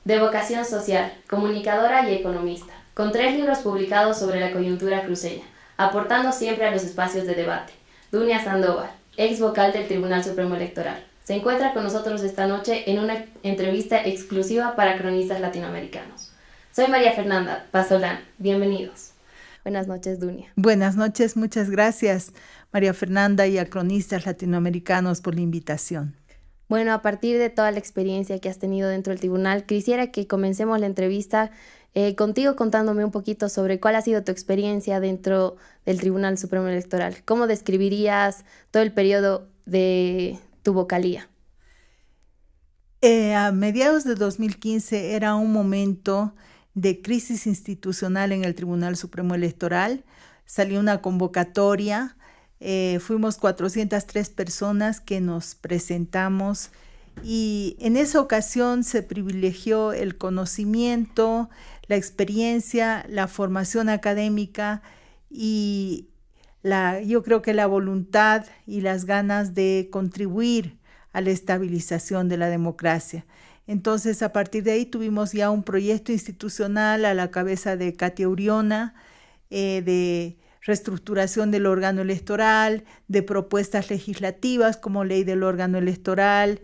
De vocación social, comunicadora y economista, con 3 libros publicados sobre la coyuntura cruceña, aportando siempre a los espacios de debate. Dunia Sandoval, ex vocal del Tribunal Supremo Electoral, se encuentra con nosotros esta noche en una entrevista exclusiva para cronistas latinoamericanos. Soy María Fernanda Pasolán, bienvenidos. Buenas noches, Dunia. Buenas noches, muchas gracias, María Fernanda, y a cronistas latinoamericanos por la invitación. Bueno, a partir de toda la experiencia que has tenido dentro del tribunal, quisiera que comencemos la entrevista contigo contándome un poquito sobre cuál ha sido tu experiencia dentro del Tribunal Supremo Electoral. ¿Cómo describirías todo el periodo de tu vocalía? A mediados de 2015 era un momento de crisis institucional en el Tribunal Supremo Electoral. Salió una convocatoria. Fuimos 403 personas que nos presentamos y en esa ocasión se privilegió el conocimiento, la experiencia, la formación académica y yo creo que la voluntad y las ganas de contribuir a la estabilización de la democracia. Entonces, a partir de ahí tuvimos ya un proyecto institucional a la cabeza de Katia Uriona, de reestructuración del órgano electoral, de propuestas legislativas como ley del órgano electoral,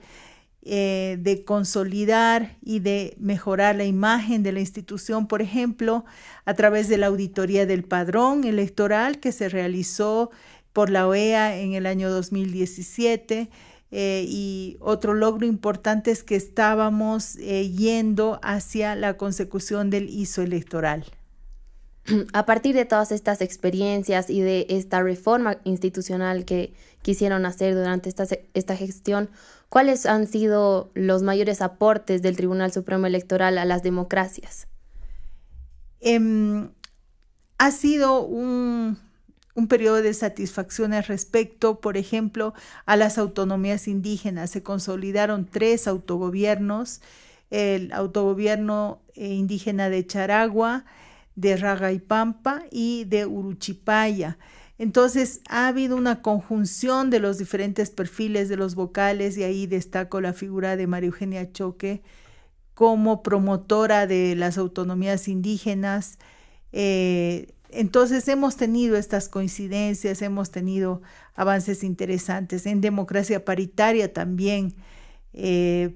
de consolidar y de mejorar la imagen de la institución, por ejemplo, a través de la auditoría del padrón electoral que se realizó por la OEA en el año 2017. Y otro logro importante es que estábamos yendo hacia la consecución del ISO electoral. A partir de todas estas experiencias y de esta reforma institucional que quisieron hacer durante esta gestión, ¿cuáles han sido los mayores aportes del Tribunal Supremo Electoral a las democracias? Ha sido un periodo de satisfacciones respecto, por ejemplo, a las autonomías indígenas. Se consolidaron 3 autogobiernos, el autogobierno indígena de Charagua, de Ragaipampa y de Uruchipaya. Entonces ha habido una conjunción de los diferentes perfiles de los vocales y ahí destaco la figura de María Eugenia Choque como promotora de las autonomías indígenas. Entonces hemos tenido estas coincidencias, hemos tenido avances interesantes en democracia paritaria también,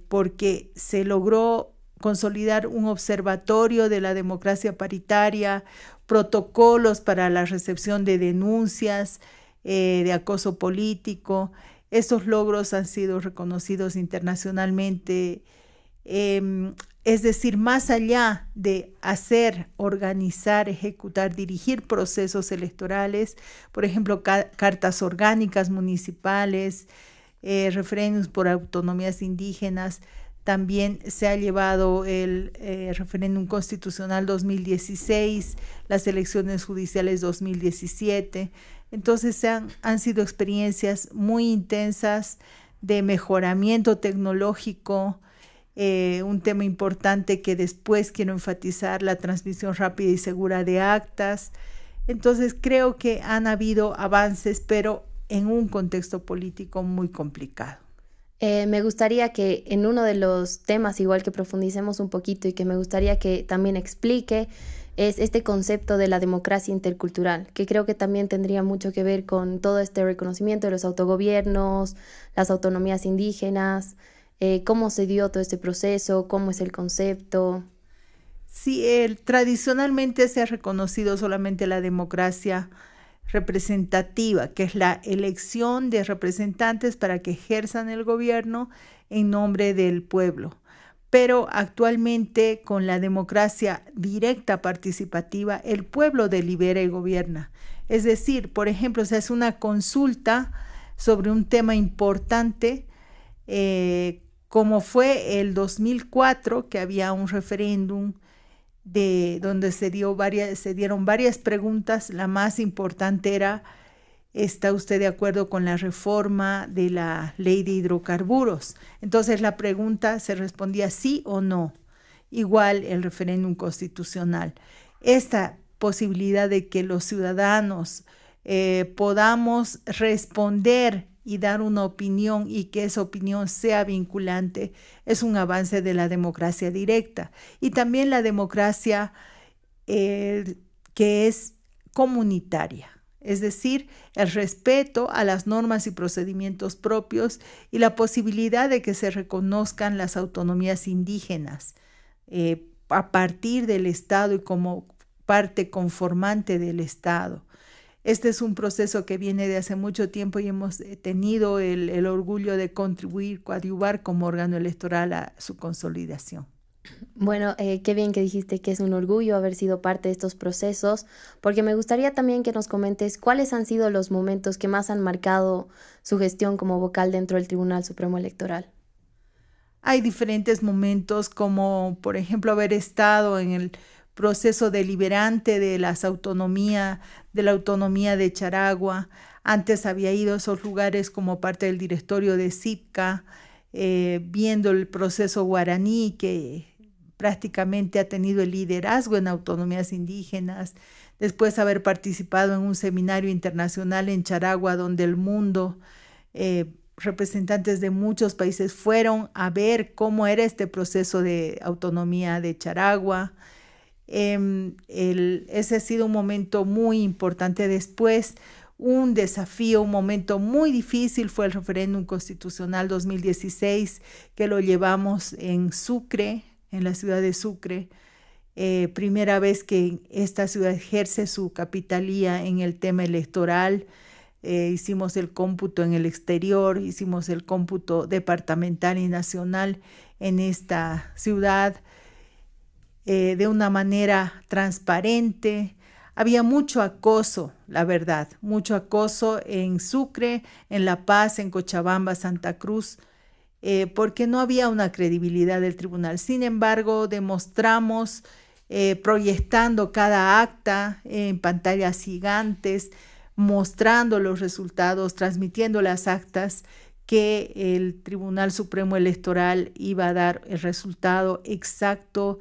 porque se logró consolidar un observatorio de la democracia paritaria, protocolos para la recepción de denuncias de acoso político. Estos logros han sido reconocidos internacionalmente. Es decir, más allá de hacer, organizar, ejecutar, dirigir procesos electorales, por ejemplo, cartas orgánicas municipales, referéndums por autonomías indígenas. También se ha llevado el referéndum constitucional 2016, las elecciones judiciales 2017. Entonces han sido experiencias muy intensas de mejoramiento tecnológico. Un tema importante que después quiero enfatizar, la transmisión rápida y segura de actas. Entonces creo que han habido avances, pero en un contexto político muy complicado. Me gustaría que en uno de los temas, igual que profundicemos un poquito y que me gustaría que también explique, es este concepto de la democracia intercultural, que creo que también tendría mucho que ver con todo este reconocimiento de los autogobiernos, las autonomías indígenas, cómo se dio todo este proceso, cómo es el concepto. Sí, tradicionalmente se ha reconocido solamente la democracia representativa, que es la elección de representantes para que ejerzan el gobierno en nombre del pueblo. Pero actualmente con la democracia directa participativa, el pueblo delibera y gobierna. Es decir, por ejemplo, se hace una consulta sobre un tema importante, como fue el 2004, que había un referéndum donde se dieron varias preguntas. La más importante era, ¿está usted de acuerdo con la reforma de la ley de hidrocarburos? Entonces la pregunta se respondía sí o no. Igual el referéndum constitucional. Esta posibilidad de que los ciudadanos podamos responder y dar una opinión y que esa opinión sea vinculante es un avance de la democracia directa. Y también la democracia que es comunitaria, es decir, el respeto a las normas y procedimientos propios y la posibilidad de que se reconozcan las autonomías indígenas a partir del Estado y como parte conformante del Estado. Este es un proceso que viene de hace mucho tiempo y hemos tenido el orgullo de contribuir, coadyuvar como órgano electoral a su consolidación. Bueno, qué bien que dijiste que es un orgullo haber sido parte de estos procesos, porque me gustaría también que nos comentes cuáles han sido los momentos que más han marcado su gestión como vocal dentro del Tribunal Supremo Electoral. Hay diferentes momentos, como por ejemplo haber estado en el proceso deliberante de la autonomía de Charagua. Antes había ido a esos lugares como parte del directorio de CIPCA, viendo el proceso guaraní que prácticamente ha tenido el liderazgo en autonomías indígenas, después haber participado en un seminario internacional en Charagua donde el mundo, representantes de muchos países fueron a ver cómo era este proceso de autonomía de Charagua. Ese ha sido un momento muy importante. Después, un desafío, un momento muy difícil fue el referéndum constitucional 2016, que lo llevamos en Sucre, en la ciudad de Sucre. Primera vez que esta ciudad ejerce su capitalía en el tema electoral. Hicimos el cómputo en el exterior, hicimos el cómputo departamental y nacional en esta ciudad de una manera transparente. Había mucho acoso, la verdad, mucho acoso en Sucre, en La Paz, en Cochabamba, Santa Cruz, porque no había una credibilidad del tribunal. Sin embargo, demostramos proyectando cada acta en pantallas gigantes, mostrando los resultados, transmitiendo las actas, que el Tribunal Supremo Electoral iba a dar el resultado exacto,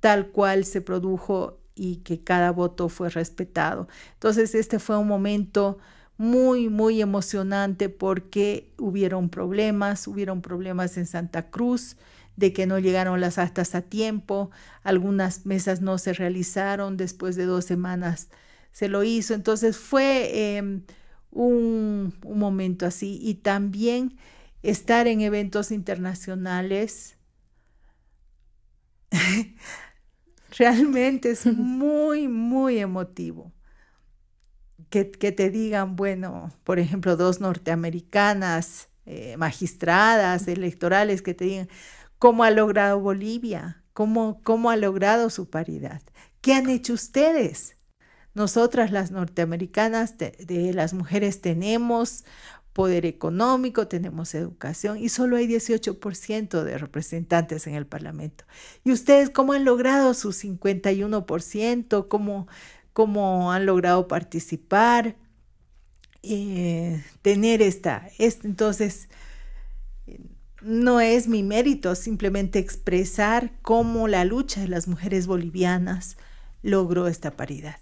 tal cual se produjo y que cada voto fue respetado. Entonces, este fue un momento muy, muy emocionante porque hubieron problemas en Santa Cruz, de que no llegaron las actas a tiempo, algunas mesas no se realizaron, después de 2 semanas se lo hizo. Entonces fue un momento así. Y también estar en eventos internacionales realmente es muy, muy emotivo. Que te digan, bueno, por ejemplo, 2 norteamericanas, magistradas electorales, que te digan cómo ha logrado Bolivia, cómo ha logrado su paridad. ¿Qué han hecho ustedes? Nosotras las norteamericanas, de las mujeres, tenemos poder económico, tenemos educación y solo hay 18% de representantes en el Parlamento. ¿Y ustedes cómo han logrado su 51%? ¿Cómo han logrado participar? Tener entonces, no es mi mérito simplemente expresar cómo la lucha de las mujeres bolivianas logró esta paridad.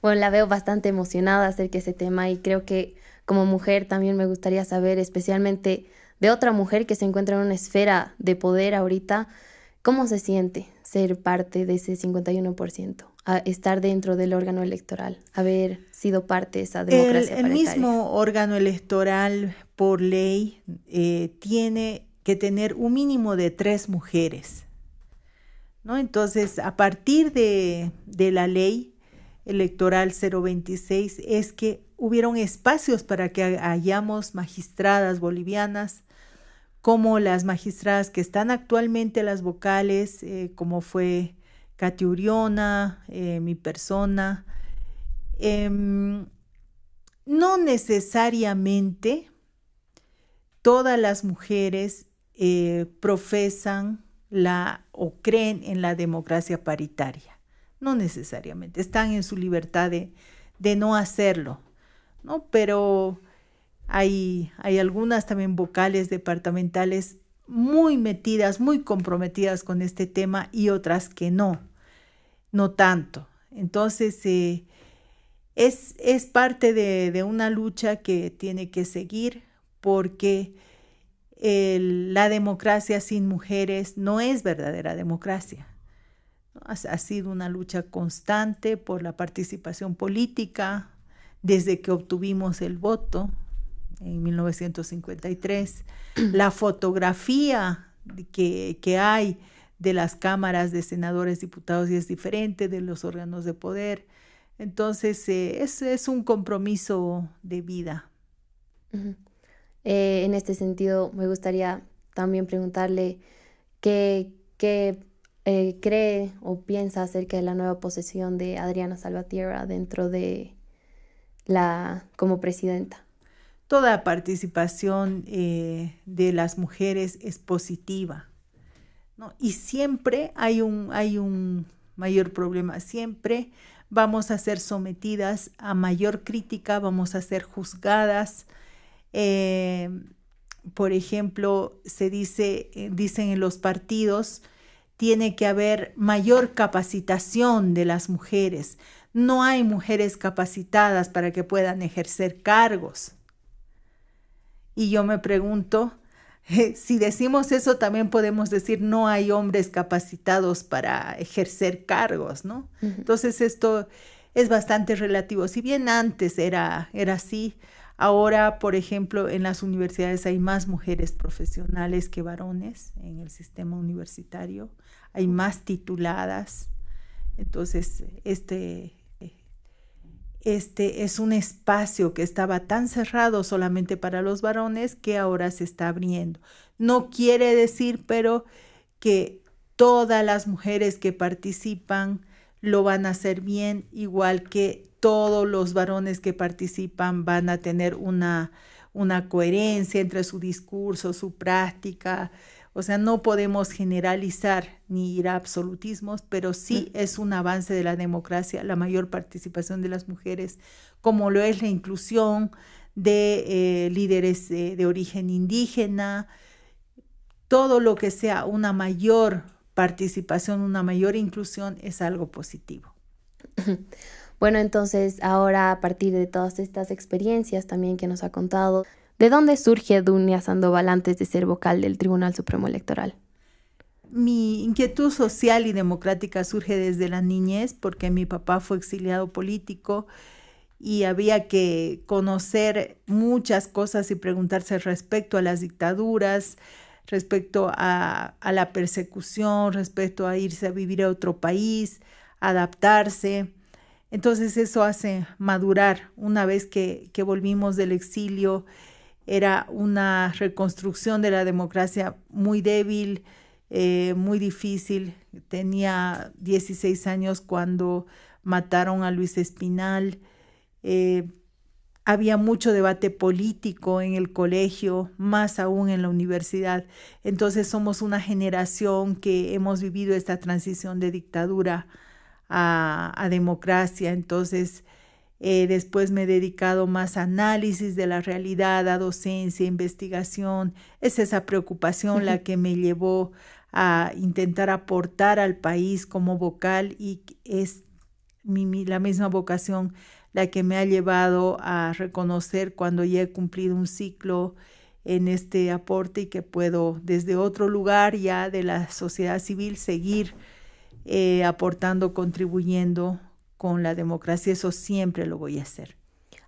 Bueno, la veo bastante emocionada acerca de ese tema y creo que como mujer también me gustaría saber, especialmente de otra mujer que se encuentra en una esfera de poder ahorita, ¿cómo se siente ser parte de ese 51%? A estar dentro del órgano electoral, haber sido parte de esa democracia paritaria. El mismo órgano electoral, por ley, tiene que tener un mínimo de 3 mujeres, ¿no? Entonces, a partir de la ley electoral 026, es que hubieron espacios para que hayamos magistradas bolivianas, como las magistradas que están actualmente, las vocales, como fue Katy Uriona, mi persona. No necesariamente todas las mujeres profesan o creen en la democracia paritaria. No necesariamente, están en su libertad de no hacerlo, ¿no? Pero hay algunas también vocales departamentales muy metidas, muy comprometidas con este tema y otras que no tanto. Entonces, es parte de una lucha que tiene que seguir porque la democracia sin mujeres no es verdadera democracia. Ha sido una lucha constante por la participación política desde que obtuvimos el voto en 1953. La fotografía que hay de las cámaras de senadores, diputados y es diferente de los órganos de poder. Entonces, es un compromiso de vida. En este sentido, me gustaría también preguntarle qué cree o piensa acerca de la nueva posesión de Adriana Salvatierra dentro de como presidenta. Toda participación de las mujeres es positiva, ¿no? Y siempre hay un mayor problema, siempre vamos a ser sometidas a mayor crítica, vamos a ser juzgadas. Por ejemplo, dicen en los partidos, tiene que haber mayor capacitación de las mujeres. No hay mujeres capacitadas para que puedan ejercer cargos. Y yo me pregunto, si decimos eso, también podemos decir no hay hombres capacitados para ejercer cargos, ¿no? Entonces esto es bastante relativo. Si bien antes era así, ahora, por ejemplo, en las universidades hay más mujeres profesionales que varones en el sistema universitario, hay más tituladas. Entonces, este es un espacio que estaba tan cerrado solamente para los varones que ahora se está abriendo. No quiere decir, pero, que todas las mujeres que participan lo van a hacer bien, igual que todos los varones que participan van a tener una coherencia entre su discurso, su práctica. O sea, no podemos generalizar ni ir a absolutismos, pero sí es un avance de la democracia, la mayor participación de las mujeres, como lo es la inclusión de líderes de origen indígena, todo lo que sea una mayor participación, una mayor inclusión es algo positivo. Bueno, entonces ahora a partir de todas estas experiencias también que nos ha contado, ¿de dónde surge Dunia Sandoval antes de ser vocal del Tribunal Supremo Electoral? Mi inquietud social y democrática surge desde la niñez porque mi papá fue exiliado político y había que conocer muchas cosas y preguntarse respecto a las dictaduras, respecto a la persecución, respecto a irse a vivir a otro país, adaptarse. Entonces eso hace madurar. Una vez que volvimos del exilio, era una reconstrucción de la democracia muy débil, muy difícil. Tenía 16 años cuando mataron a Luis Espinal. Había mucho debate político en el colegio, más aún en la universidad. Entonces somos una generación que hemos vivido esta transición de dictadura a democracia. Entonces después me he dedicado más a análisis de la realidad, a docencia, investigación. Es esa preocupación la que me llevó a intentar aportar al país como vocal y es la misma vocación la que me ha llevado a reconocer cuando ya he cumplido un ciclo en este aporte y que puedo desde otro lugar ya de la sociedad civil seguir aportando, contribuyendo con la democracia. Eso siempre lo voy a hacer.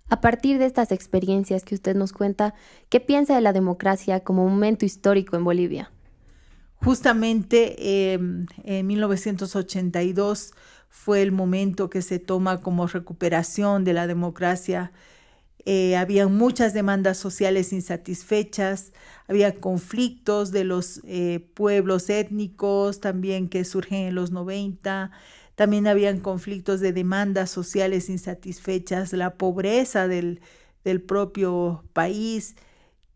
A partir de estas experiencias que usted nos cuenta, ¿qué piensa de la democracia como momento histórico en Bolivia? Justamente en 1982 fue el momento que se toma como recuperación de la democracia. Había muchas demandas sociales insatisfechas, había conflictos de los pueblos étnicos también que surgen en los 90, también habían conflictos de demandas sociales insatisfechas, la pobreza del propio país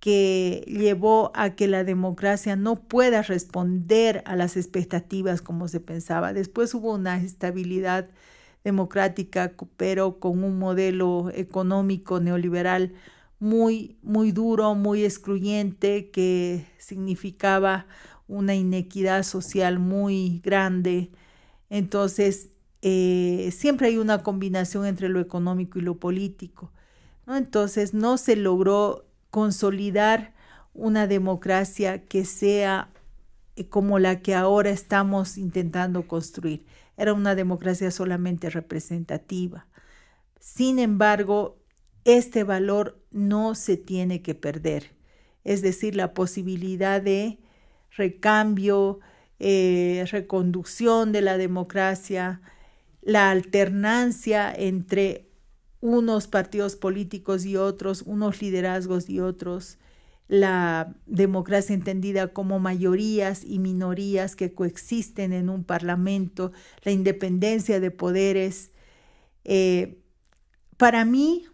que llevó a que la democracia no pueda responder a las expectativas como se pensaba. Después hubo una estabilidad democrática, pero con un modelo económico neoliberal muy, muy duro, muy excluyente, que significaba una inequidad social muy grande. Entonces, siempre hay una combinación entre lo económico y lo político, ¿no? Entonces, no se logró consolidar una democracia que sea como la que ahora estamos intentando construir. Era una democracia solamente representativa. Sin embargo, este valor no se tiene que perder. Es decir, la posibilidad de recambio, reconducción de la democracia, la alternancia entre unos partidos políticos y otros, unos liderazgos y otros, la democracia entendida como mayorías y minorías que coexisten en un parlamento, la independencia de poderes. Para mí,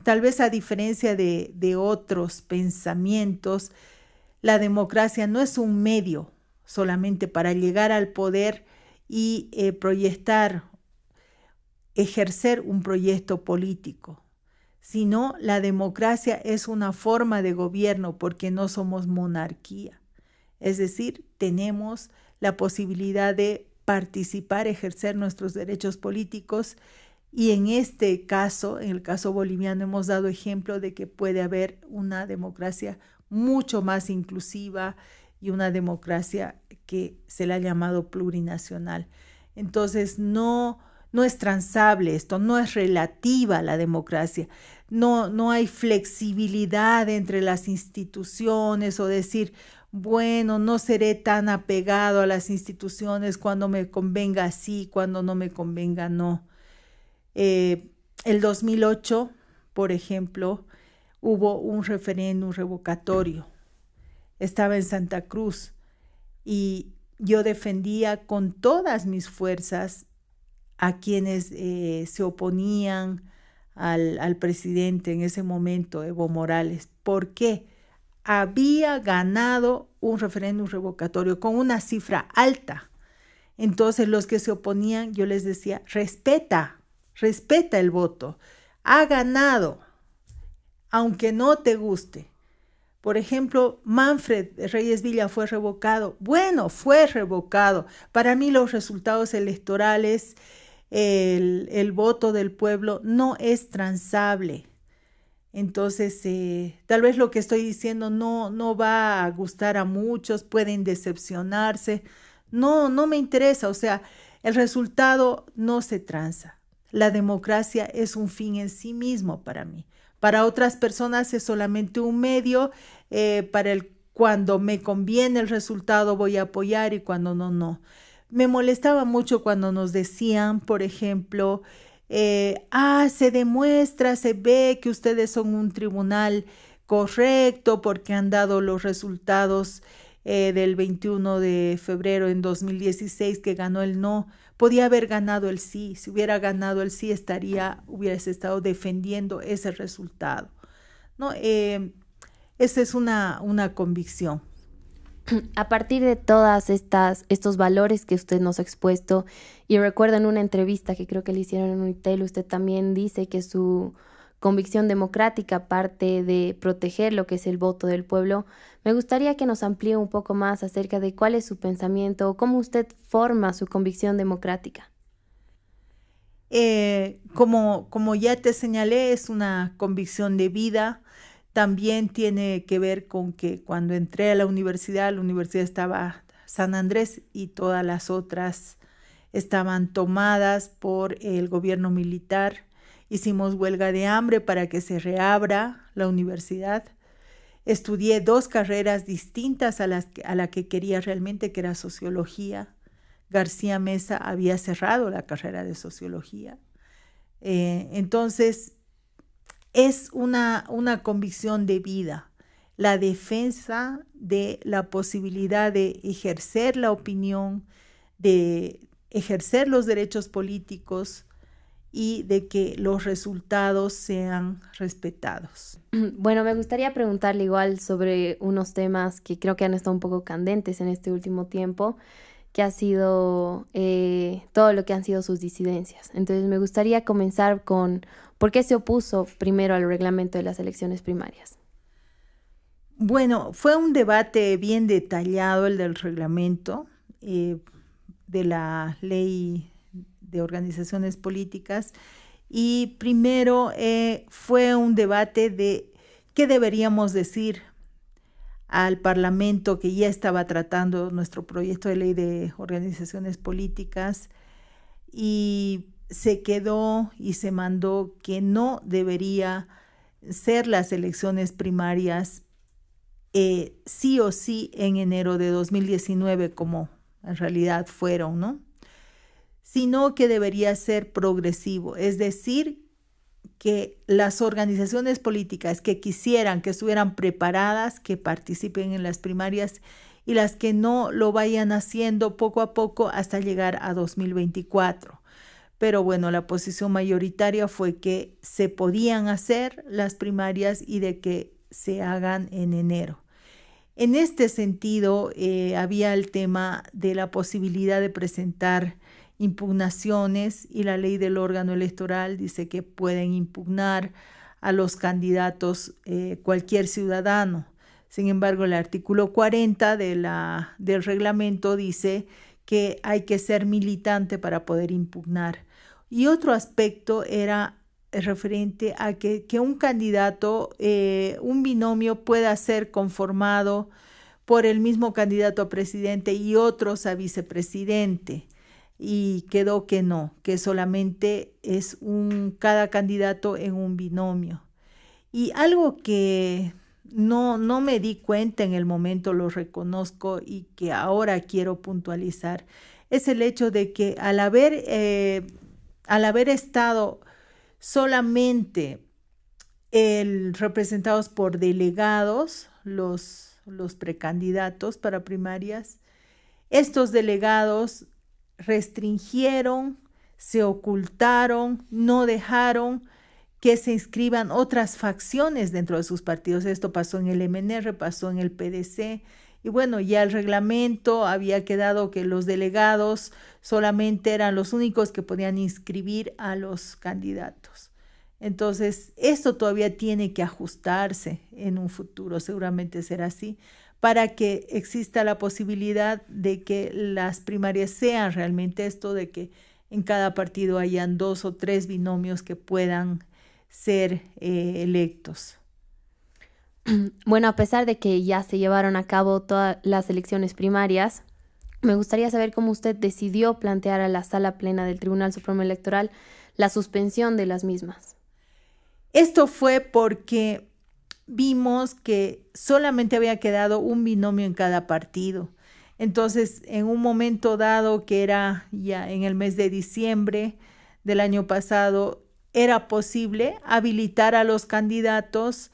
tal vez a diferencia de otros pensamientos, la democracia no es un medio solamente para llegar al poder y ejercer un proyecto político, sino la democracia es una forma de gobierno porque no somos monarquía. Es decir, tenemos la posibilidad de participar, ejercer nuestros derechos políticos y en este caso, en el caso boliviano, hemos dado ejemplo de que puede haber una democracia mucho más inclusiva y una democracia que se le ha llamado plurinacional. Entonces, no es transable esto, no es relativa la democracia, no hay flexibilidad entre las instituciones o decir, bueno, no seré tan apegado a las instituciones cuando me convenga sí, cuando no me convenga no. El 2008, por ejemplo, hubo un referéndum revocatorio. Estaba en Santa Cruz y yo defendía con todas mis fuerzas a quienes se oponían al presidente en ese momento, Evo Morales. ¿Por qué? Había ganado un referéndum revocatorio con una cifra alta. Entonces los que se oponían, yo les decía, respeta el voto, ha ganado, aunque no te guste. Por ejemplo, Manfred Reyes Villa fue revocado. Bueno, fue revocado. Para mí los resultados electorales, el voto del pueblo no es transable. Entonces, tal vez lo que estoy diciendo no va a gustar a muchos, pueden decepcionarse. No me interesa, o sea, el resultado no se transa. La democracia es un fin en sí mismo para mí. Para otras personas es solamente un medio cuando me conviene el resultado voy a apoyar y cuando no. Me molestaba mucho cuando nos decían, por ejemplo, se demuestra, se ve que ustedes son un tribunal correcto porque han dado los resultados del 21 de febrero en 2016 que ganó el no. Podía haber ganado el sí. Si hubiera ganado el sí, hubieras estado defendiendo ese resultado, ¿no? Esa es una convicción. A partir de todas estos valores que usted nos ha expuesto, y recuerdo en una entrevista que creo que le hicieron en Unitel, usted también dice que su convicción democrática parte de proteger lo que es el voto del pueblo. Me gustaría que nos amplíe un poco más acerca de cuál es su pensamiento o cómo usted forma su convicción democrática. Como ya te señalé, es una convicción de vida. También tiene que ver con que cuando entré a la universidad estaba San Andrés y todas las otras estaban tomadas por el gobierno militar. Hicimos huelga de hambre para que se reabra la universidad. Estudié 2 carreras distintas a la que quería realmente, que era sociología. García Mesa había cerrado la carrera de sociología. Entonces, es una convicción de vida, la defensa de la posibilidad de ejercer la opinión, de ejercer los derechos políticos y de que los resultados sean respetados. Bueno, me gustaría preguntarle igual sobre unos temas que creo que han estado un poco candentes en este último tiempo, que ha sido todo lo que han sido sus disidencias. Entonces me gustaría comenzar con ¿por qué se opuso primero al reglamento de las elecciones primarias? Bueno, fue un debate bien detallado el del reglamento de la ley de organizaciones políticas y primero fue un debate de ¿qué deberíamos decir al Parlamento que ya estaba tratando nuestro proyecto de ley de organizaciones políticas y se quedó y se mandó que no debería ser las elecciones primarias sí o sí en enero de 2019 como en realidad fueron, ¿no? Sino que debería ser progresivo, es decir, que las organizaciones políticas que quisieran, que estuvieran preparadas, que participen en las primarias y las que no lo vayan haciendo poco a poco hasta llegar a 2024. Pero bueno, la posición mayoritaria fue que se podían hacer las primarias y de que se hagan en enero. En este sentido, había el tema de la posibilidad de presentar impugnaciones y la ley del órgano electoral dice que pueden impugnar a los candidatos cualquier ciudadano. Sin embargo, el artículo 40 del reglamento dice que hay que ser militante para poder impugnar. Y otro aspecto era referente a que un candidato, un binomio pueda ser conformado por el mismo candidato a presidente y otros a vicepresidente. Y quedó que no, que solamente es cada candidato en un binomio. Y algo que no me di cuenta en el momento, lo reconozco y que ahora quiero puntualizar, es el hecho de que al haber estado solamente representados por delegados, los precandidatos para primarias, estos delegados restringieron, se ocultaron, no dejaron que se inscriban otras facciones dentro de sus partidos. Esto pasó en el MNR, pasó en el PDC, y bueno, ya el reglamento había quedado que los delegados solamente eran los únicos que podían inscribir a los candidatos. Entonces, esto todavía tiene que ajustarse en un futuro, seguramente será así, para que exista la posibilidad de que las primarias sean realmente esto, de que en cada partido hayan 2 o 3 binomios que puedan ser electos. Bueno, a pesar de que ya se llevaron a cabo todas las elecciones primarias, me gustaría saber cómo usted decidió plantear a la Sala Plena del Tribunal Supremo Electoral la suspensión de las mismas. Esto fue porque vimos que solamente había quedado un binomio en cada partido. Entonces, en un momento dado, que era ya en el mes de diciembre del año pasado, era posible habilitar a los candidatos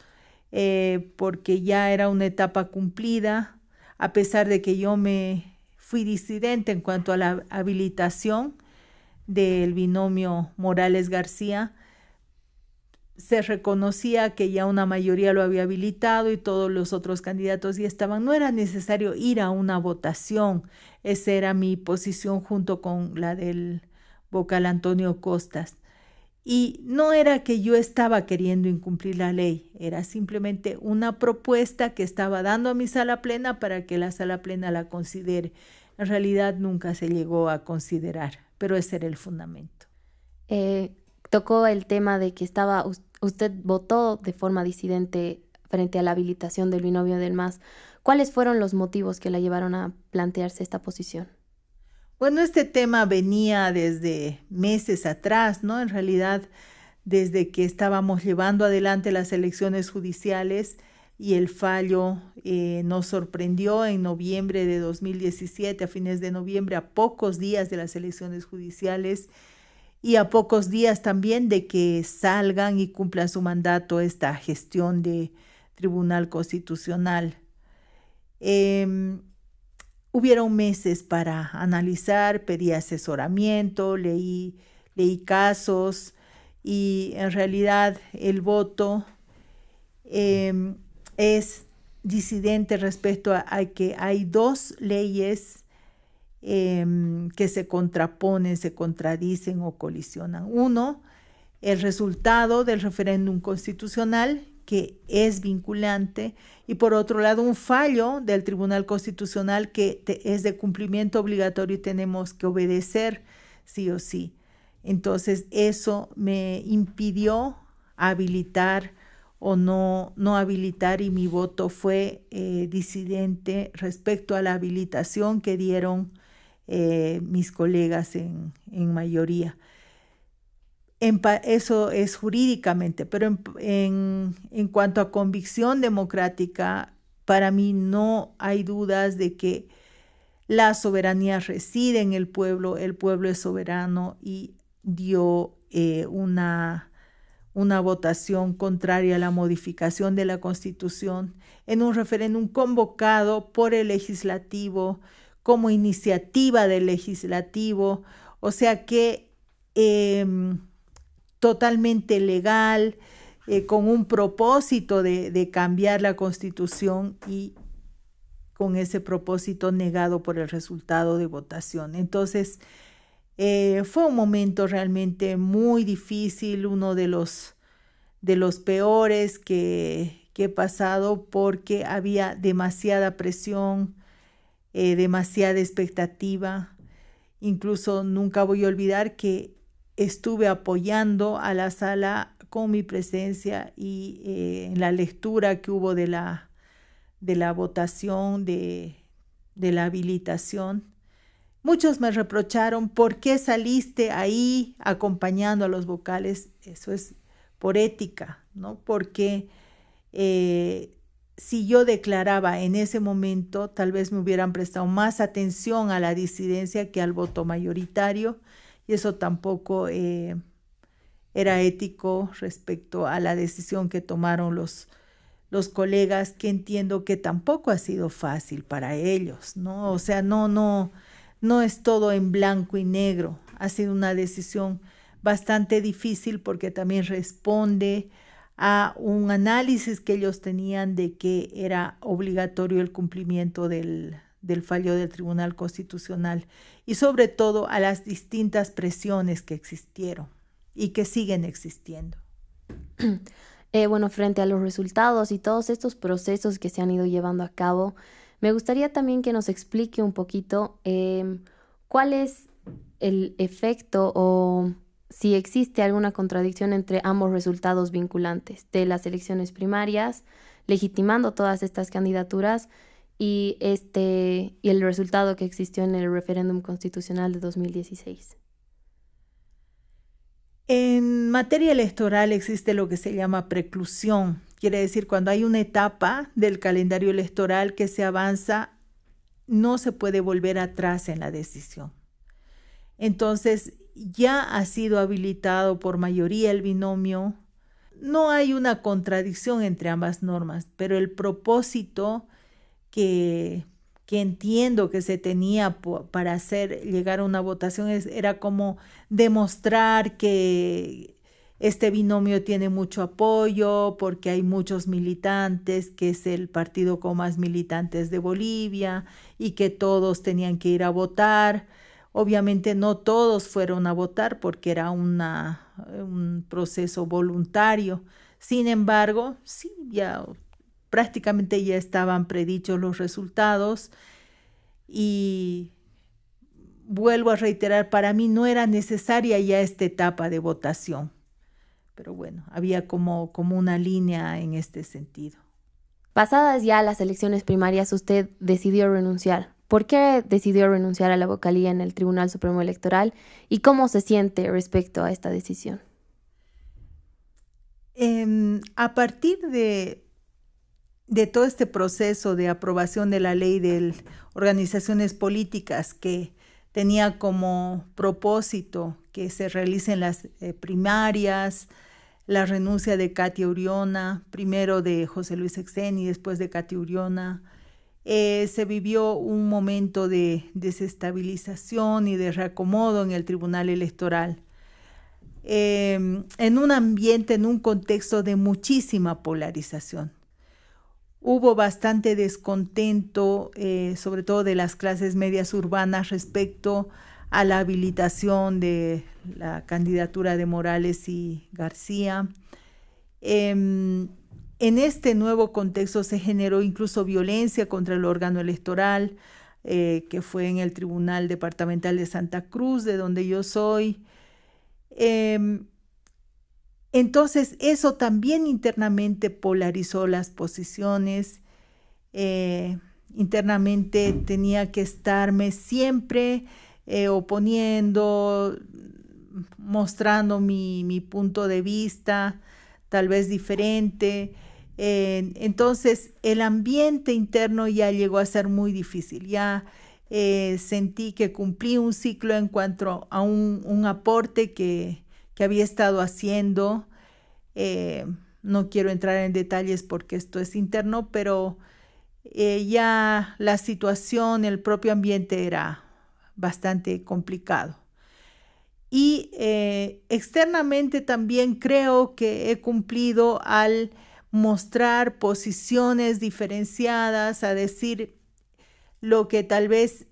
porque ya era una etapa cumplida, a pesar de que yo me fui disidente en cuanto a la habilitación del binomio Morales-García. Se reconocía que ya una mayoría lo había habilitado y todos los otros candidatos ya estaban. No era necesario ir a una votación. Esa era mi posición junto con la del vocal Antonio Costas. Y no era que yo estaba queriendo incumplir la ley, era simplemente una propuesta que estaba dando a mi sala plena para que la sala plena la considere. En realidad nunca se llegó a considerar, pero ese era el fundamento. Tocó el tema de que usted votó de forma disidente frente a la habilitación del binomio del MAS. ¿Cuáles fueron los motivos que la llevaron a plantearse esta posición? Bueno, este tema venía desde meses atrás, ¿no? En realidad, desde que estábamos llevando adelante las elecciones judiciales y el fallo nos sorprendió en noviembre de 2017, a fines de noviembre, a pocos días de las elecciones judiciales y a pocos días también de que salgan y cumplan su mandato esta gestión de Tribunal Constitucional. Hubieron meses para analizar, pedí asesoramiento, leí casos y en realidad el voto es disidente respecto a que hay 2 leyes que se contraponen, se contradicen o colisionan. Uno, el resultado del referéndum constitucional, que es vinculante, y por otro lado un fallo del Tribunal Constitucional que es de cumplimiento obligatorio y tenemos que obedecer sí o sí. Entonces eso me impidió habilitar o no habilitar, y mi voto fue disidente respecto a la habilitación que dieron mis colegas en mayoría. Eso es jurídicamente, pero en cuanto a convicción democrática, para mí no hay dudas de que la soberanía reside en el pueblo es soberano, y dio una votación contraria a la modificación de la Constitución en un referéndum convocado por el legislativo como iniciativa del legislativo, o sea que totalmente legal, con un propósito de cambiar la Constitución, y con ese propósito negado por el resultado de votación. Entonces, fue un momento realmente muy difícil, uno de los peores que he pasado, porque había demasiada presión, demasiada expectativa. Incluso nunca voy a olvidar que estuve apoyando a la sala con mi presencia, y en la lectura que hubo de la votación de la habilitación, muchos me reprocharon: ¿por qué saliste ahí acompañando a los vocales? Eso es por ética, ¿no? Porque si yo declaraba en ese momento, tal vez me hubieran prestado más atención a la disidencia que al voto mayoritario, y eso tampoco era ético respecto a la decisión que tomaron los colegas, que entiendo que tampoco ha sido fácil para ellos, ¿no? O sea, no es todo en blanco y negro. Ha sido una decisión bastante difícil, porque también responde a un análisis que ellos tenían de que era obligatorio el cumplimiento del fallo del Tribunal Constitucional, y sobre todo a las distintas presiones que existieron y que siguen existiendo. Bueno, frente a los resultados y todos estos procesos que se han ido llevando a cabo, me gustaría también que nos explique un poquito cuál es el efecto, o si existe alguna contradicción entre ambos resultados vinculantes de las elecciones primarias, legitimando todas estas candidaturas, y el resultado que existió en el referéndum constitucional de 2016. En materia electoral existe lo que se llama preclusión. Quiere decir, cuando hay una etapa del calendario electoral que se avanza, no se puede volver atrás en la decisión. Entonces, ya ha sido habilitado por mayoría el binomio. No hay una contradicción entre ambas normas, pero el propósito que entiendo que se tenía para hacer llegar a una votación era como demostrar que este binomio tiene mucho apoyo, porque hay muchos militantes, que es el partido con más militantes de Bolivia, y que todos tenían que ir a votar. Obviamente no todos fueron a votar, porque era un proceso voluntario. Sin embargo, sí, prácticamente ya estaban predichos los resultados, y vuelvo a reiterar, para mí no era necesaria ya esta etapa de votación, pero bueno, había como una línea en este sentido. Pasadas ya las elecciones primarias, usted decidió renunciar. ¿Por qué decidió renunciar a la vocalía en el Tribunal Supremo Electoral, y cómo se siente respecto a esta decisión? A partir de todo este proceso de aprobación de la ley de organizaciones políticas, que tenía como propósito que se realicen las primarias, la renuncia de Katia Uriona, primero de José Luis Exen y después de Katia Uriona, se vivió un momento de desestabilización y de reacomodo en el Tribunal Electoral, en un ambiente, en un contexto de muchísima polarización. Hubo bastante descontento, sobre todo de las clases medias urbanas, respecto a la habilitación de la candidatura de Morales y García. En este nuevo contexto se generó incluso violencia contra el órgano electoral, que fue en el Tribunal Departamental de Santa Cruz, de donde yo soy. Entonces, eso también internamente polarizó las posiciones. Internamente tenía que estarme siempre oponiendo, mostrando mi punto de vista, tal vez diferente. Entonces, el ambiente interno ya llegó a ser muy difícil. Ya sentí que cumplí un ciclo en cuanto a un aporte que había estado haciendo. No quiero entrar en detalles porque esto es interno, pero ya la situación, el propio ambiente era bastante complicado. Y externamente también creo que he cumplido al mostrar posiciones diferenciadas, a decir lo que tal vez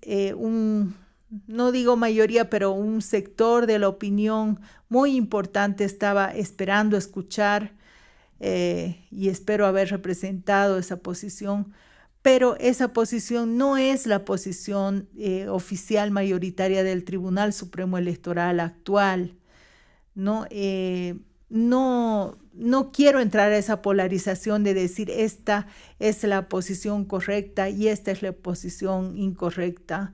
no digo mayoría, pero un sector de la opinión muy importante estaba esperando escuchar, y espero haber representado esa posición, pero esa posición no es la posición oficial mayoritaria del Tribunal Supremo Electoral actual, ¿no? No quiero entrar a esa polarización de decir esta es la posición correcta y esta es la posición incorrecta,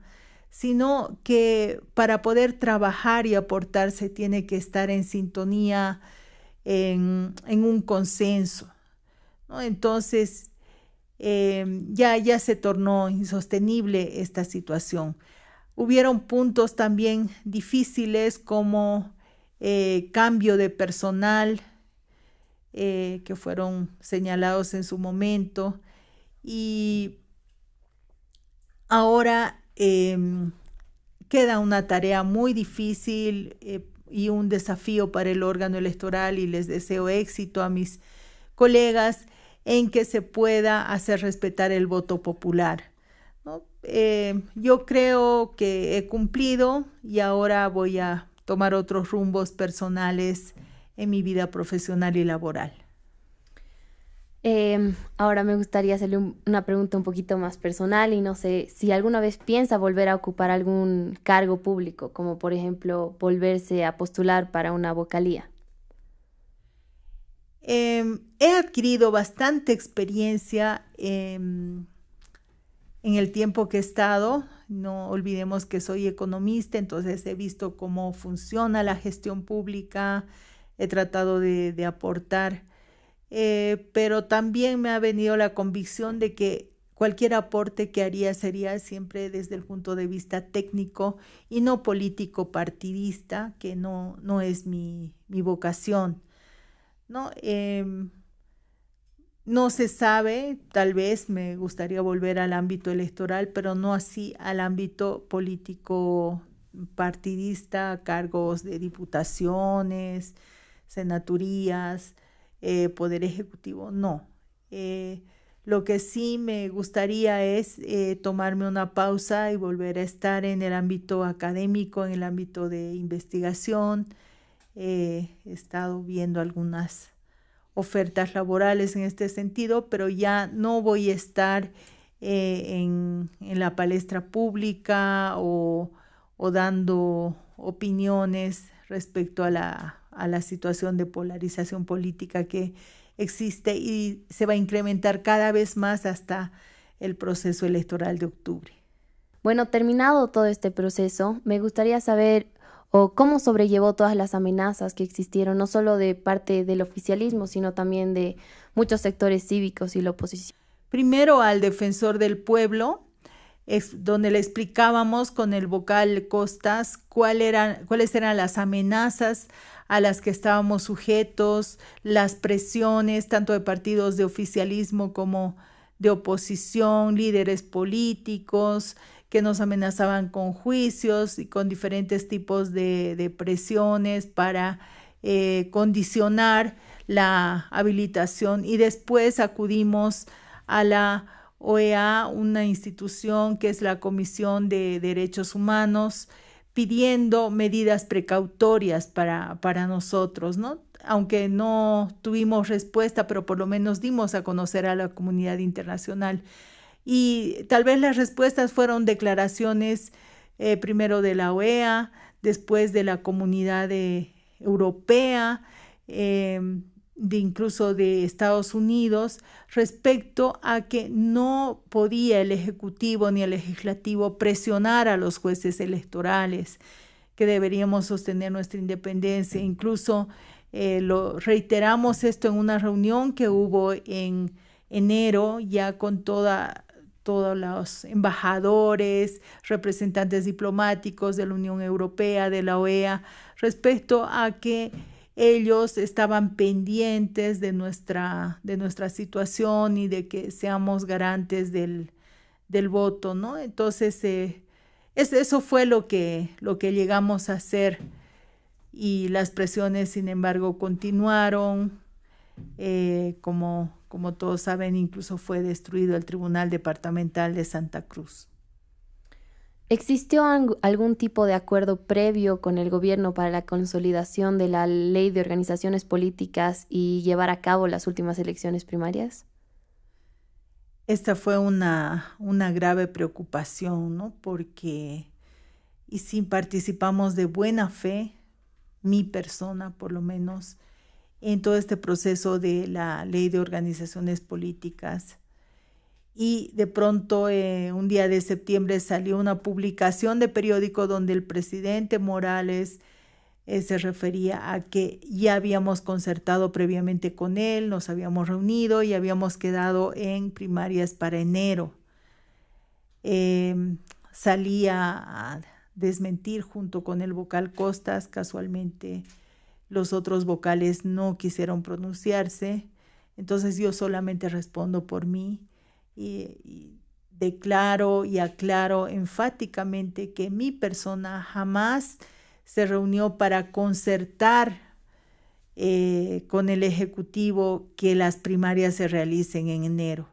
sino que para poder trabajar y aportar se tiene que estar en sintonía, en un consenso, ¿no? Entonces, ya se tornó insostenible esta situación. Hubieron puntos también difíciles como cambio de personal, que fueron señalados en su momento, y ahora queda una tarea muy difícil y un desafío para el órgano electoral, y les deseo éxito a mis colegas en que se pueda hacer respetar el voto popular, ¿no? Yo creo que he cumplido y ahora voy a tomar otros rumbos personales en mi vida profesional y laboral. Ahora me gustaría hacerle una pregunta un poquito más personal y no sé si alguna vez piensa volver a ocupar algún cargo público, como por ejemplo volverse a postular para una vocalía. He adquirido bastante experiencia en el tiempo que he estado. No olvidemos que soy economista, entonces he visto cómo funciona la gestión pública, he tratado de aportar, pero también me ha venido la convicción de que cualquier aporte que haría sería siempre desde el punto de vista técnico y no político partidista, que no es mi vocación, ¿no? No se sabe, tal vez me gustaría volver al ámbito electoral, pero no así al ámbito político partidista, cargos de diputaciones, senaturías, poder ejecutivo, no. Lo que sí me gustaría es tomarme una pausa y volver a estar en el ámbito académico, en el ámbito de investigación. He estado viendo algunas ofertas laborales en este sentido, pero ya no voy a estar en la palestra pública o dando opiniones respecto a la situación de polarización política que existe y se va a incrementar cada vez más hasta el proceso electoral de octubre. Bueno, terminado todo este proceso, me gustaría saber cómo sobrellevó todas las amenazas que existieron, no solo de parte del oficialismo, sino también de muchos sectores cívicos y la oposición. Primero al defensor del pueblo, donde le explicábamos con el vocal Costas cuáles eran las amenazas a las que estábamos sujetos, las presiones tanto de partidos de oficialismo como de oposición, líderes políticos que nos amenazaban con juicios y con diferentes tipos de presiones para condicionar la habilitación. Y después acudimos a la OEA, una institución que es la Comisión de Derechos Humanos, pidiendo medidas precautorias para nosotros, ¿no? Aunque no tuvimos respuesta, pero por lo menos dimos a conocer a la comunidad internacional. Y tal vez las respuestas fueron declaraciones primero de la OEA, después de la comunidad europea, incluso de Estados Unidos, respecto a que no podía el Ejecutivo ni el Legislativo presionar a los jueces electorales, que deberíamos sostener nuestra independencia. Incluso lo reiteramos esto en una reunión que hubo en enero, ya con todos los embajadores, representantes diplomáticos de la Unión Europea, de la OEA, respecto a que ellos estaban pendientes de nuestra situación y de que seamos garantes del voto, ¿no? Entonces, eso fue lo que llegamos a hacer, y las presiones, sin embargo, continuaron. Como todos saben, incluso fue destruido el Tribunal Departamental de Santa Cruz. ¿Existió algún tipo de acuerdo previo con el gobierno para la consolidación de la ley de organizaciones políticas y llevar a cabo las últimas elecciones primarias? Esta fue una grave preocupación, ¿no? Porque, y si participamos de buena fe, mi persona por lo menos, en todo este proceso de la ley de organizaciones políticas. Y de pronto, un día de septiembre, salió una publicación de periódico donde el presidente Morales se refería a que ya habíamos concertado previamente con él, nos habíamos reunido y habíamos quedado en primarias para enero. Salía a desmentir junto con el vocal Costas. Casualmente los otros vocales no quisieron pronunciarse, entonces yo solamente respondo por mí y declaro y aclaro enfáticamente que mi persona jamás se reunió para concertar con el Ejecutivo que las primarias se realicen en enero.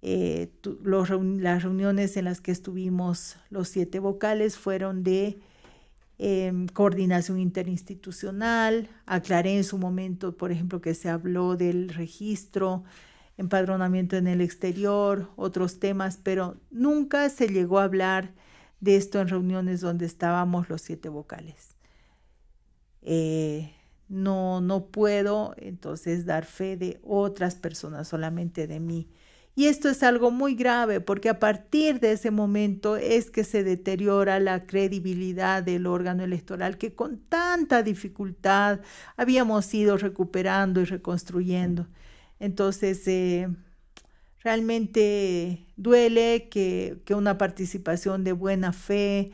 Las reuniones en las que estuvimos los 7 vocales fueron de coordinación interinstitucional. Aclaré en su momento, por ejemplo, que se habló del registro, empadronamiento en el exterior, otros temas, pero nunca se llegó a hablar de esto en reuniones donde estábamos los 7 vocales. No puedo entonces dar fe de otras personas, solamente de mí. Y esto es algo muy grave, porque a partir de ese momento es que se deteriora la credibilidad del órgano electoral que con tanta dificultad habíamos ido recuperando y reconstruyendo. Entonces, realmente duele que una participación de buena fe,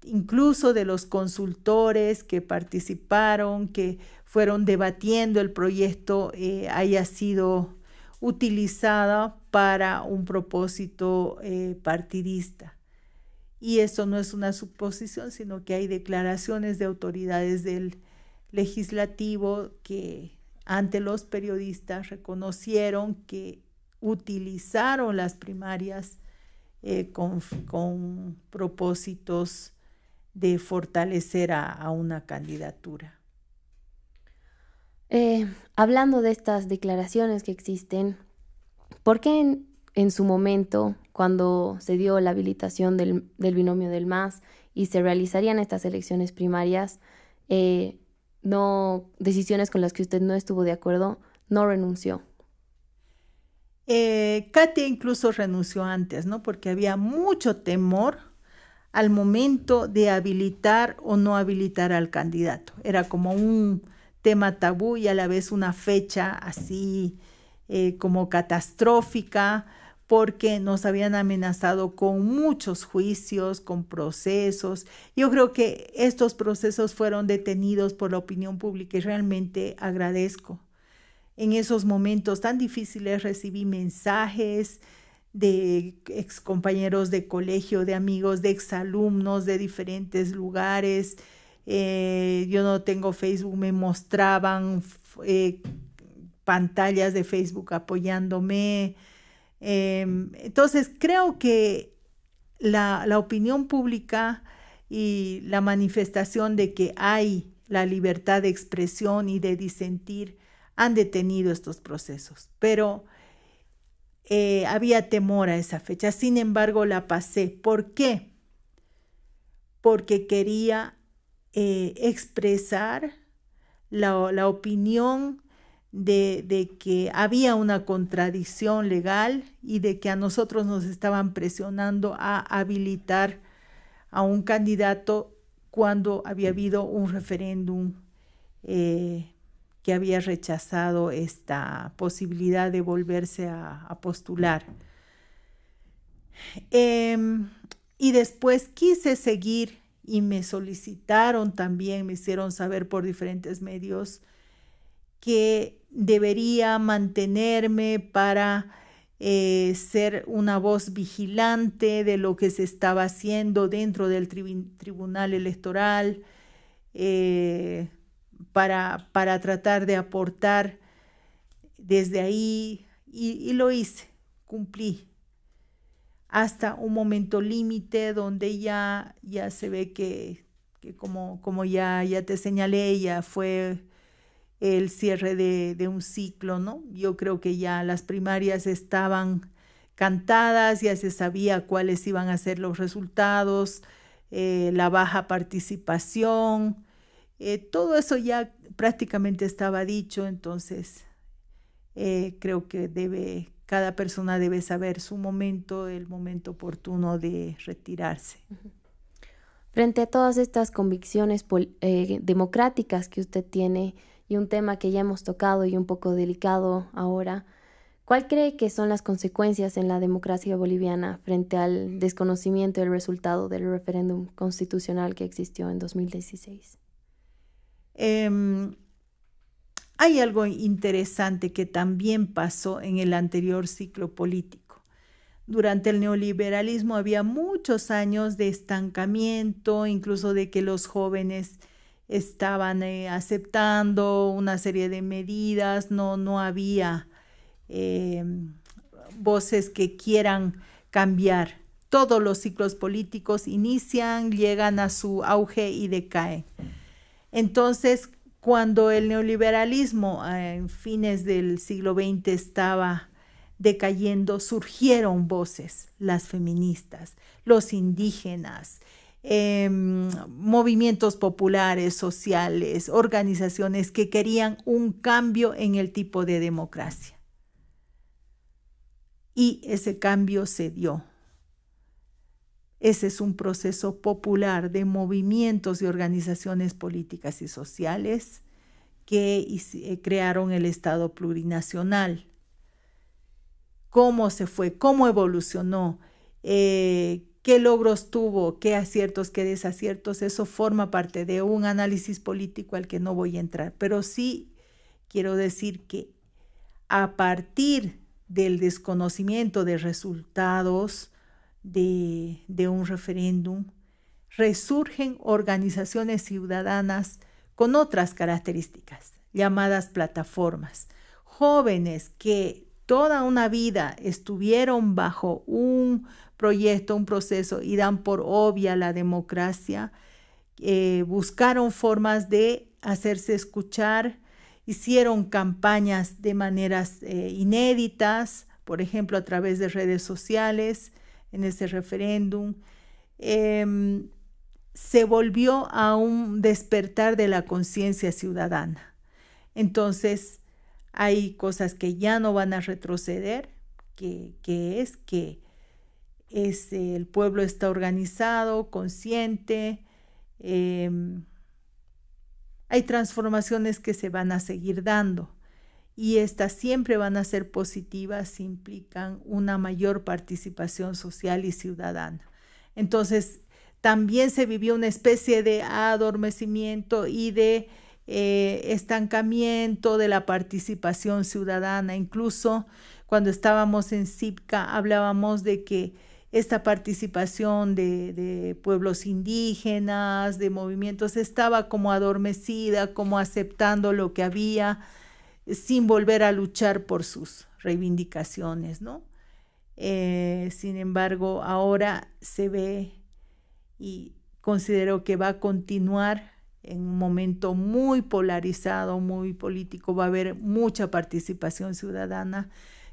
incluso de los consultores que participaron, que fueron debatiendo el proyecto, haya sido utilizada para un propósito partidista. Y eso no es una suposición, sino que hay declaraciones de autoridades del legislativo que ante los periodistas reconocieron que utilizaron las primarias con propósitos de fortalecer a una candidatura. Hablando de estas declaraciones que existen, ¿por qué en su momento, cuando se dio la habilitación del binomio del MAS y se realizarían estas elecciones primarias, decisiones con las que usted no estuvo de acuerdo, no renunció? Katia incluso renunció antes, ¿no? Porque había mucho temor al momento de habilitar o no habilitar al candidato. Era como un tema tabú y a la vez una fecha así como catastrófica, porque nos habían amenazado con muchos juicios, con procesos. Yo creo que estos procesos fueron detenidos por la opinión pública y realmente agradezco. En esos momentos tan difíciles recibí mensajes de excompañeros de colegio, de amigos, de exalumnos de diferentes lugares. Yo no tengo Facebook, me mostraban pantallas de Facebook apoyándome. Entonces creo que la opinión pública y la manifestación de que hay la libertad de expresión y de disentir han detenido estos procesos, pero había temor a esa fecha. Sin embargo, la pasé. ¿Por qué? Porque quería expresar la opinión de que había una contradicción legal y de que a nosotros nos estaban presionando a habilitar a un candidato cuando había habido un referéndum que había rechazado esta posibilidad de volverse a postular. Y después quise seguir y me solicitaron también, me hicieron saber por diferentes medios que debería mantenerme para ser una voz vigilante de lo que se estaba haciendo dentro del Tribunal Electoral, para tratar de aportar desde ahí, y lo hice, cumplí, hasta un momento límite donde ya se ve que como ya te señalé, ya fue el cierre de un ciclo, ¿no? Yo creo que ya las primarias estaban cantadas, ya se sabía cuáles iban a ser los resultados, la baja participación, todo eso ya prácticamente estaba dicho. Entonces creo que cada persona debe saber su momento, el momento oportuno de retirarse. Frente a todas estas convicciones democráticas que usted tiene, y un tema que ya hemos tocado y un poco delicado ahora, ¿cuál cree que son las consecuencias en la democracia boliviana frente al desconocimiento del resultado del referéndum constitucional que existió en 2016? Hay algo interesante que también pasó en el anterior ciclo político. Durante el neoliberalismo había muchos años de estancamiento, incluso de que los jóvenes estaban aceptando una serie de medidas, no había voces que quieran cambiar. Todos los ciclos políticos inician, llegan a su auge y decaen. Entonces, cuando el neoliberalismo en fines del siglo XX estaba decayendo, surgieron voces, las feministas, los indígenas, movimientos populares, sociales, organizaciones que querían un cambio en el tipo de democracia. Y ese cambio se dio. Ese es un proceso popular de movimientos y organizaciones políticas y sociales que crearon el Estado plurinacional. ¿Cómo se fue? ¿Cómo evolucionó? ¿Qué logros tuvo? ¿Qué aciertos? ¿Qué desaciertos? Eso forma parte de un análisis político al que no voy a entrar. Pero sí quiero decir que a partir del desconocimiento de resultados de un referéndum, resurgen organizaciones ciudadanas con otras características, llamadas plataformas. Jóvenes que toda una vida estuvieron bajo un proyecto, un proceso, y dan por obvia la democracia, buscaron formas de hacerse escuchar, hicieron campañas de maneras inéditas, por ejemplo, a través de redes sociales. En ese referéndum se volvió a un despertar de la conciencia ciudadana. Entonces, hay cosas que ya no van a retroceder, que el pueblo está organizado, consciente. Hay transformaciones que se van a seguir dando, y estas siempre van a ser positivas si implican una mayor participación social y ciudadana. Entonces, también se vivió una especie de adormecimiento y de estancamiento de la participación ciudadana. Incluso cuando estábamos en CIPCA hablábamos de que esta participación de pueblos indígenas, de movimientos, estaba como adormecida, como aceptando lo que había, sin volver a luchar por sus reivindicaciones, ¿no? Sin embargo, ahora se ve, y considero que va a continuar en un momento muy polarizado, muy político. Va a haber mucha participación ciudadana,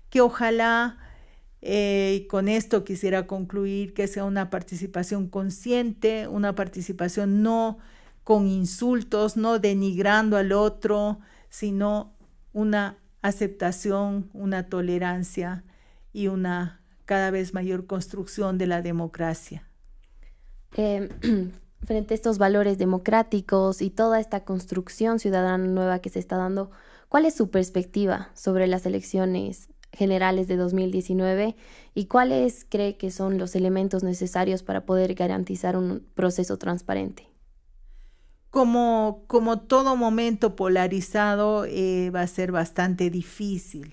que ojalá, y con esto quisiera concluir, que sea una participación consciente, una participación no con insultos, no denigrando al otro, sino una aceptación, una tolerancia y una cada vez mayor construcción de la democracia. Frente a estos valores democráticos y toda esta construcción ciudadana nueva que se está dando, ¿cuál es su perspectiva sobre las elecciones generales de 2019 y cuáles cree que son los elementos necesarios para poder garantizar un proceso transparente? Como todo momento polarizado, va a ser bastante difícil.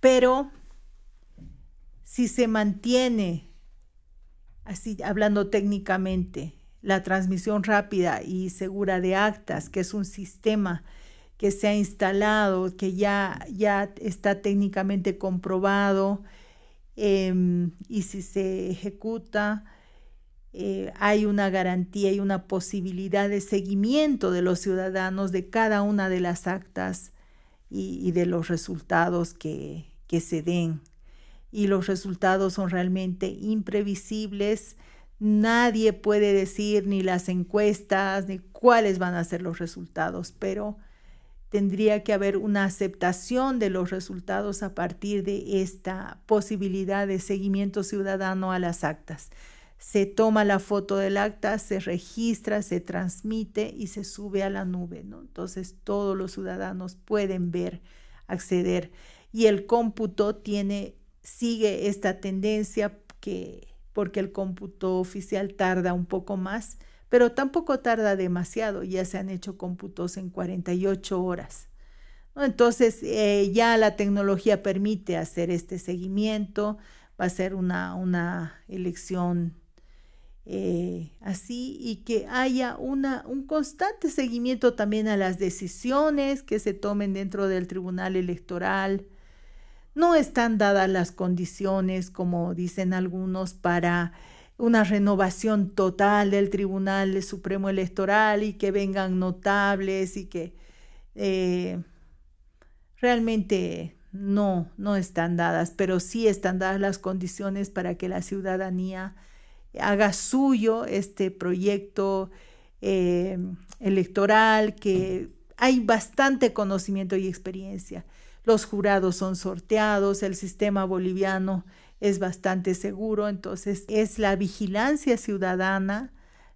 Pero si se mantiene, así hablando técnicamente, la transmisión rápida y segura de actas, que es un sistema que se ha instalado, que ya está técnicamente comprobado, y si se ejecuta, hay una garantía y una posibilidad de seguimiento de los ciudadanos de cada una de las actas y de los resultados que se den. Y los resultados son realmente imprevisibles. Nadie puede decir ni las encuestas ni cuáles van a ser los resultados, pero tendría que haber una aceptación de los resultados a partir de esta posibilidad de seguimiento ciudadano a las actas. Se toma la foto del acta, se registra, se transmite y se sube a la nube, ¿no? Entonces todos los ciudadanos pueden ver, acceder, y el cómputo sigue esta tendencia porque el cómputo oficial tarda un poco más, pero tampoco tarda demasiado. Ya se han hecho cómputos en 48 horas, ¿no? Entonces ya la tecnología permite hacer este seguimiento. Va a ser una elección así, y que haya un constante seguimiento también a las decisiones que se tomen dentro del Tribunal Electoral. No están dadas las condiciones, como dicen algunos, para una renovación total del Tribunal Supremo Electoral y que vengan notables y que realmente no están dadas, pero sí están dadas las condiciones para que la ciudadanía haga suyo este proyecto electoral, que hay bastante conocimiento y experiencia. Los jurados son sorteados, el sistema boliviano es bastante seguro, entonces es la vigilancia ciudadana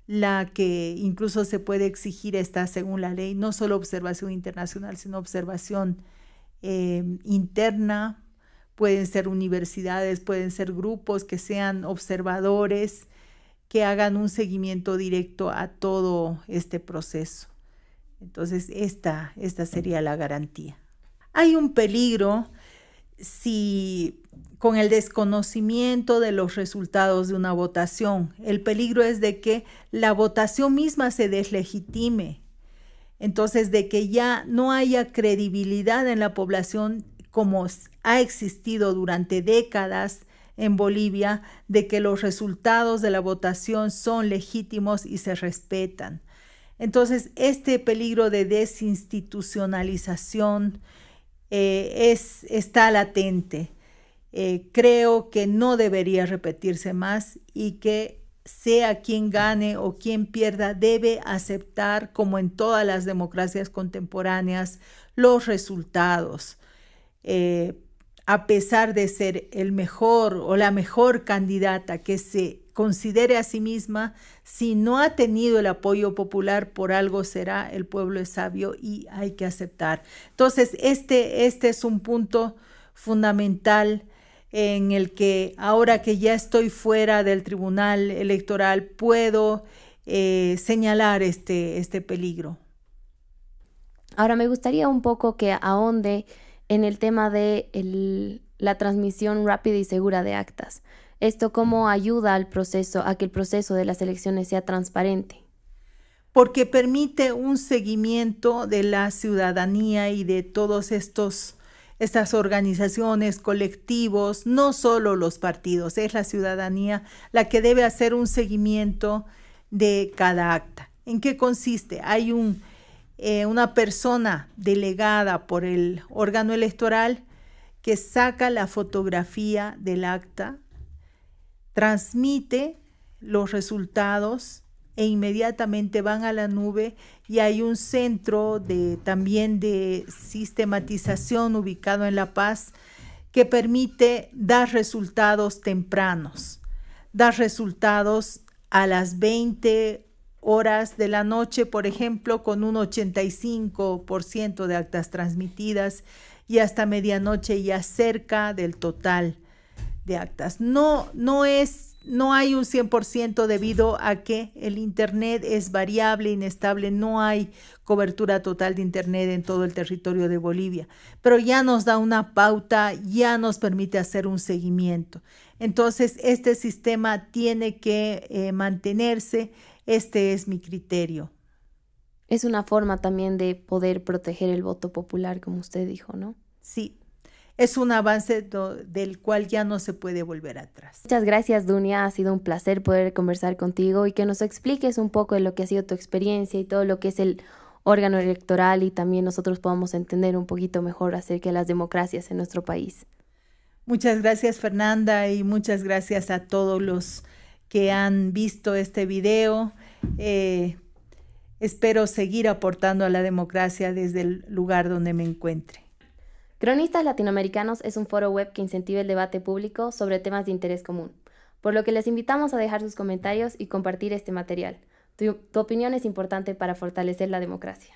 la que incluso se puede exigir, está según la ley, no solo observación internacional, sino observación interna. Pueden ser universidades, pueden ser grupos que sean observadores, que hagan un seguimiento directo a todo este proceso. Entonces, esta sería la garantía. Hay un peligro si con el desconocimiento de los resultados de una votación. El peligro es de que la votación misma se deslegitime. Entonces, de que ya no haya credibilidad en la población, como ha existido durante décadas en Bolivia, de que los resultados de la votación son legítimos y se respetan. Entonces, este peligro de desinstitucionalización está latente. Creo que no debería repetirse más y que sea quien gane o quien pierda, debe aceptar, como en todas las democracias contemporáneas, los resultados. A pesar de ser el mejor o la mejor candidata que se considere a sí misma, si no ha tenido el apoyo popular, por algo será. El pueblo es sabio y hay que aceptar. Entonces, este es un punto fundamental en el que ahora que ya estoy fuera del Tribunal Electoral puedo señalar este peligro. Ahora me gustaría un poco que ahonde en el tema de la transmisión rápida y segura de actas. ¿Esto cómo ayuda al proceso, a que el proceso de las elecciones sea transparente? Porque permite un seguimiento de la ciudadanía y de todos estas organizaciones, colectivos, no solo los partidos, es la ciudadanía la que debe hacer un seguimiento de cada acta. ¿En qué consiste? Hay una persona delegada por el órgano electoral que saca la fotografía del acta, transmite los resultados e inmediatamente van a la nube y hay un centro también de sistematización ubicado en La Paz que permite dar resultados tempranos, dar resultados a las 20 horas de la noche, por ejemplo, con un 85% de actas transmitidas y hasta medianoche ya cerca del total de actas. No hay un 100% debido a que el Internet es variable, inestable, no hay cobertura total de Internet en todo el territorio de Bolivia, pero ya nos da una pauta, ya nos permite hacer un seguimiento. Entonces, este sistema tiene que mantenerse, este es mi criterio. Es una forma también de poder proteger el voto popular, como usted dijo, ¿no? Sí. Es un avance del cual ya no se puede volver atrás. Muchas gracias, Dunia. Ha sido un placer poder conversar contigo y que nos expliques un poco de lo que ha sido tu experiencia y todo lo que es el órgano electoral y también nosotros podamos entender un poquito mejor acerca de las democracias en nuestro país. Muchas gracias, Fernanda, y muchas gracias a todos los que han visto este video. Espero seguir aportando a la democracia desde el lugar donde me encuentre. Cronistas Latinoamericanos es un foro web que incentiva el debate público sobre temas de interés común, por lo que les invitamos a dejar sus comentarios y compartir este material. Tu opinión es importante para fortalecer la democracia.